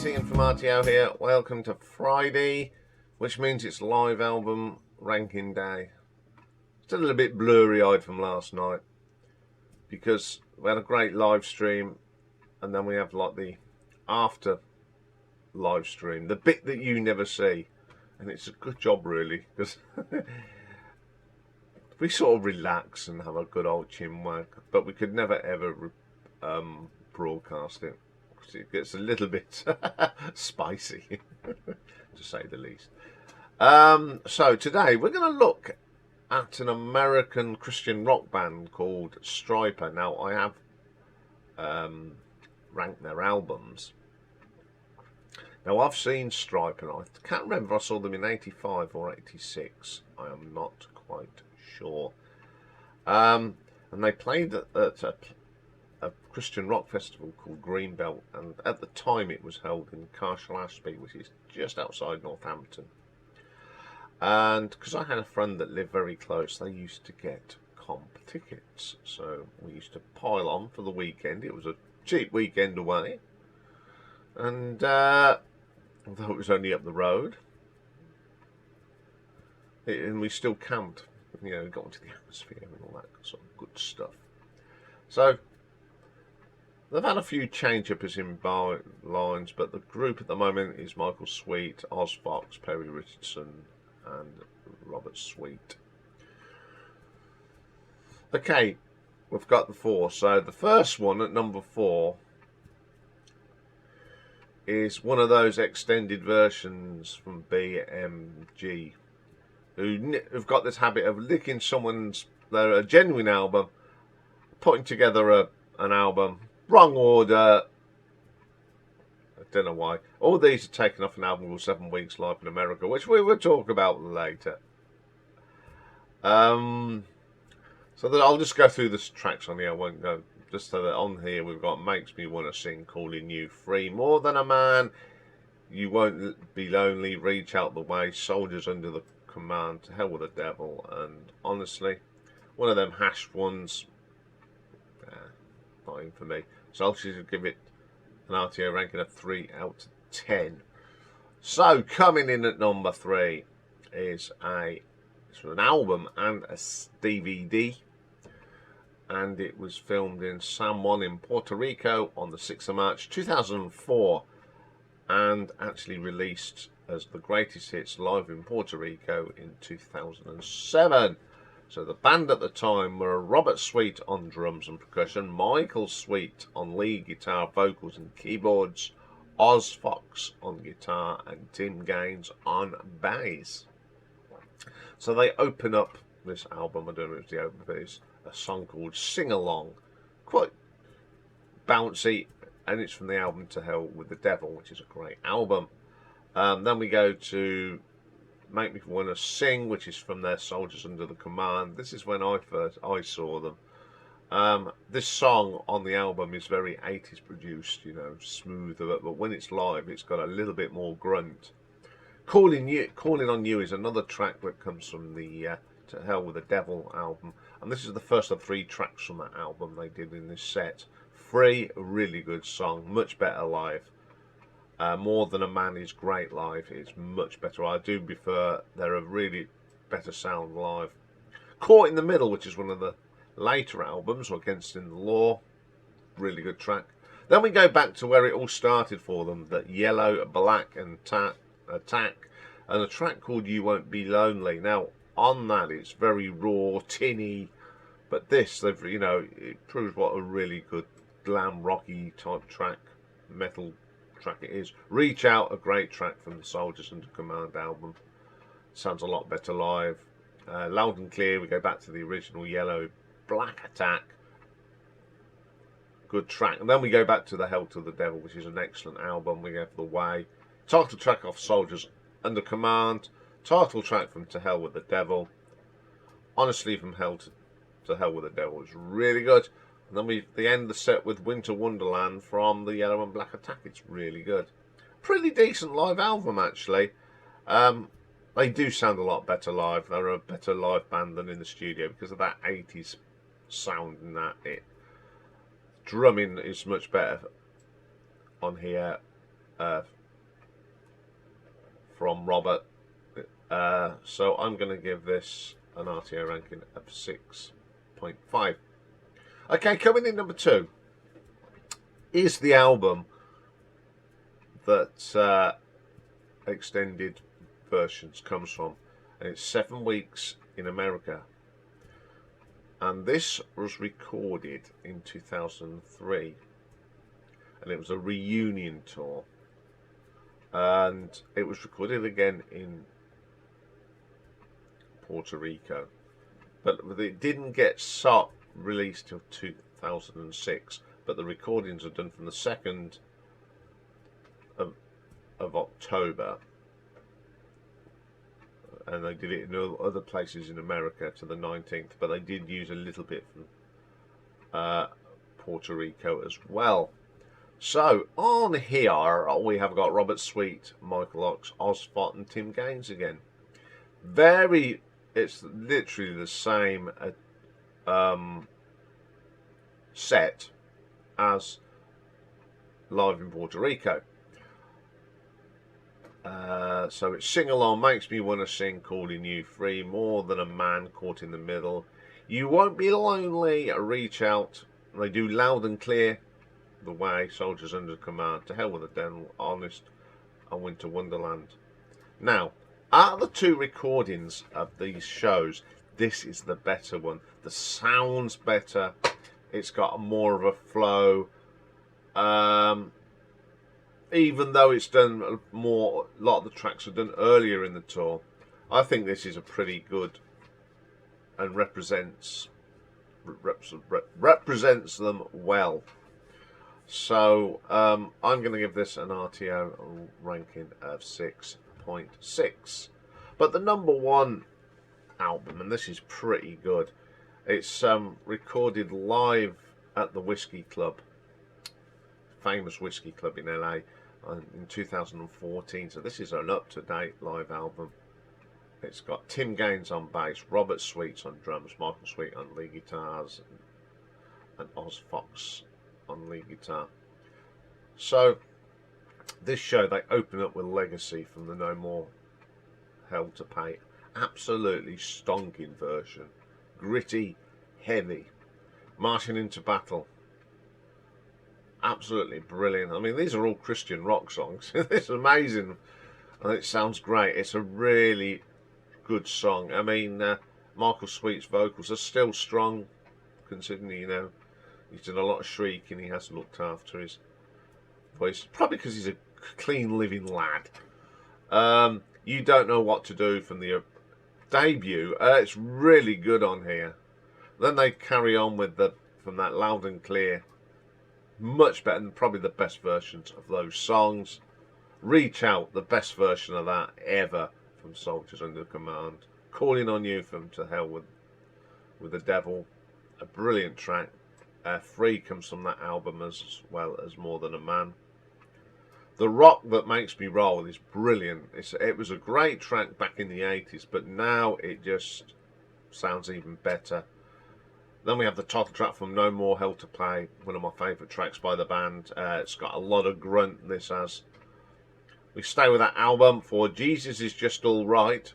it's Ian from RTO here. Welcome to Friday, which means it's live album ranking day. Still a little bit blurry-eyed from last night because we had a great live stream and then we have like the after live stream, the bit that you never see, and it's a good job really because we sort of relax and have a good old chinwag, but we could never ever broadcast it. It gets a little bit spicy, to say the least. So today we're going to look at an American Christian rock band called Stryper. Now I have ranked their albums. Now I've seen Stryper. I can't remember if I saw them in 85 or 86. I am not quite sure. And they played at a Christian rock festival called Greenbelt, and at the time it was held in Ashby, which is just outside Northampton. And because I had a friend that lived very close, they used to get comp tickets, so we used to pile on for the weekend. It was a cheap weekend away, and although it was only up the road, and we still camped, you know, got into the atmosphere and all that sort of good stuff. So they've had a few change-uppers in bar lines, but the group at the moment is Michael Sweet, Oz Fox, Perry Richardson, and Robert Sweet. Okay, we've got the four. So the first one at number 4 is one of those extended versions from BMG, who've got this habit of licking a genuine album, putting together an album, wrong order. I don't know why. All these are taken off an album called 7 Weeks Live in America, which we will talk about later. So that I'll just go through the tracks on here. I won't go. Just so that on here we've got Makes Me Wanna Sing, Calling You Free, More Than a Man, You Won't Be Lonely, Reach Out the Way, Soldiers Under the Command, To Hell with the Devil, and honestly, one of them hashed ones. Not even for me. So I'll just give it an RTO ranking of 3 out of 10. So coming in at number 3 is an album and a DVD, and it was filmed in San Juan in Puerto Rico on the 6th of March 2004, and actually released as the Greatest Hits live in Puerto Rico in 2007. So the band at the time were Robert Sweet on drums and percussion, Michael Sweet on lead guitar, vocals and keyboards, Oz Fox on guitar, and Tim Gaines on bass. So they open up this album, I don't know if it's the opening, but it's a song called Sing Along, quite bouncy, and it's from the album To Hell with the Devil, which is a great album. Then we go to Make Me Wanna Sing, which is from their Soldiers Under the Command. This is when I saw them. This song on the album is very 80s produced, you know, smooth, but when it's live it's got a little bit more grunt. Calling on You is another track that comes from the To Hell with the Devil album, and this is the first of 3 tracks from that album they did in this set. 3 really good song, much better live. More Than a Man is great live. It's much better. I do prefer, they're a really better sound live. Caught in the Middle, which is one of the later albums, or Against in the Law, really good track. Then we go back to where it all started for them, that Yellow, Black and Attack, and a track called You Won't Be Lonely. Now on that it's very raw, tinny, but this, you know, it proves what a really good glam rocky type track, metal track it is. Reach Out, a great track from the Soldiers Under Command album. Sounds a lot better live. Loud and Clear, we go back to the original Yellow. Black Attack, good track. And then we go back to The Hell to the Devil, which is an excellent album. We have The Way, title track off Soldiers Under Command, title track from To Hell with the Devil. Honestly, from Hell to Hell with the Devil is really good. And then they end the set with Winter Wonderland from the Yellow and Black Attack. It's really good. Pretty decent live album, actually. They do sound a lot better live. They're a better live band than in the studio because of that 80s sound and that. Drumming is much better on here. from Robert. So I'm going to give this an RTO ranking of 6.5. Okay, coming in number 2 is the album that extended versions comes from, and it's 7 Weeks in America, and this was recorded in 2003, and it was a reunion tour, and it was recorded again in Puerto Rico, but it didn't get released till 2006, but the recordings are done from the 2nd of October, and they did it in other places in America to the 19th, but they did use a little bit from Puerto Rico as well. So on here we have got Robert Sweet, Michael Ox, Ozfot and Tim Gaines again. It's literally the same set as live in Puerto Rico. So it's Sing Along, Makes Me Wanna Sing, Calling You Free, More Than a Man, Caught in the Middle, You Won't Be Lonely, Reach Out. They do Loud and Clear, The Way, Soldiers Under Command, To Hell with the Devil, Honest, and Winter Wonderland. Now, out of the 2 recordings of these shows, this is the better one. The sound's better. It's got more of a flow. Even though it's done a lot of the tracks are done earlier in the tour, I think this is a pretty good and represents them well. So I'm going to give this an RTO ranking of 6.6. But the number 1 album, and this is pretty good, it's recorded live at the Whisky Club, famous Whisky Club in LA, in 2014. So this is an up-to-date live album. It's got Tim Gaines on bass, Robert Sweet on drums, Michael Sweet on lead guitars, and Oz Fox on lead guitar. So this show, they open up with Legacy from the No More Hell to Pay. Absolutely stonking version, gritty, heavy. Marching Into Battle, absolutely brilliant. I mean, these are all Christian rock songs. It's amazing, and it sounds great. It's a really good song. I mean, Michael Sweet's vocals are still strong, considering, he's done a lot of shrieking. He has looked after his voice, probably because he's a clean living lad. You Don't Know What to Do from the debut. It's really good on here. Then they carry on with from that Loud and Clear. Much better than probably the best versions of those songs. Reach Out, the best version of that ever from Soldiers Under Command. Calling on You from To Hell with the Devil, a brilliant track. Free comes from that album as well as More Than a Man. The Rock That Makes Me Roll is brilliant. It was a great track back in the 80s, but now it just sounds even better. Then we have the title track from No More Hell to Play, one of my favourite tracks by the band. It's got a lot of grunt, this has. We stay with that album for Jesus Is Just All Right.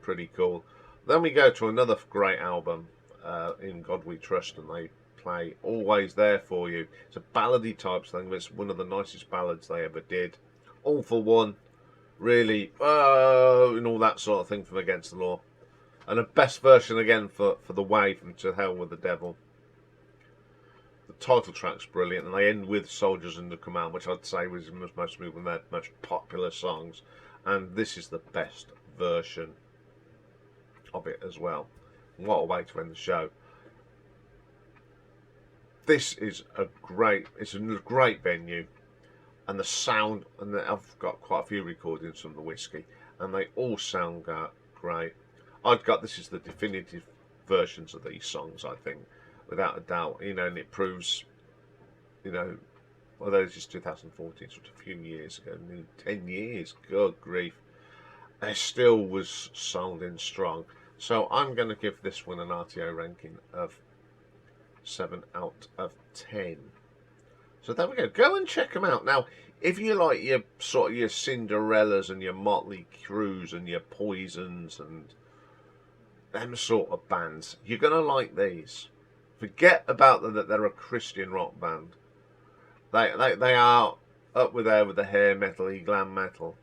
Pretty cool. Then we go to another great album, In God We Trust, and they play Always There For You. It's a ballady type thing, but it's one of the nicest ballads they ever did. All for One, really, and all that sort of thing from Against the Law. And a best version again for The Way from To Hell with the Devil. The title track's brilliant, and they end with Soldiers Under Command, which I'd say was most one of their most popular songs. And this is the best version of it as well. What a way to end the show. This is a great venue, and the sound, and I've got quite a few recordings from the Whisky, and they all sound great. This is the definitive versions of these songs, I think, without a doubt, and it proves, although this is 2014, so it's a few years ago, nearly 10 years, good grief, it still was sounding strong. So I'm going to give this one an RTO ranking of 7 out of 10. So there we go. Go and check them out. Now, if you like your sort of your Cinderellas and your Motley Crues and your Poisons and them sort of bands, you're gonna like these. Forget about that they're a Christian rock band. They are up with there with the hair metal-y glam metal.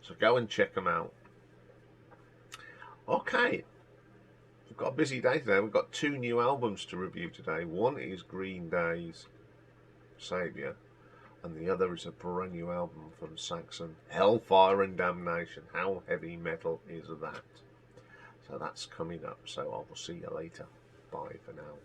So go and check them out. Okay, we've got a busy day today. We've got 2 new albums to review today. One is Green Day's Saviour, and the other is a brand new album from Saxon, Hellfire and Damnation. How heavy metal is that? So that's coming up. So I will see you later. Bye for now.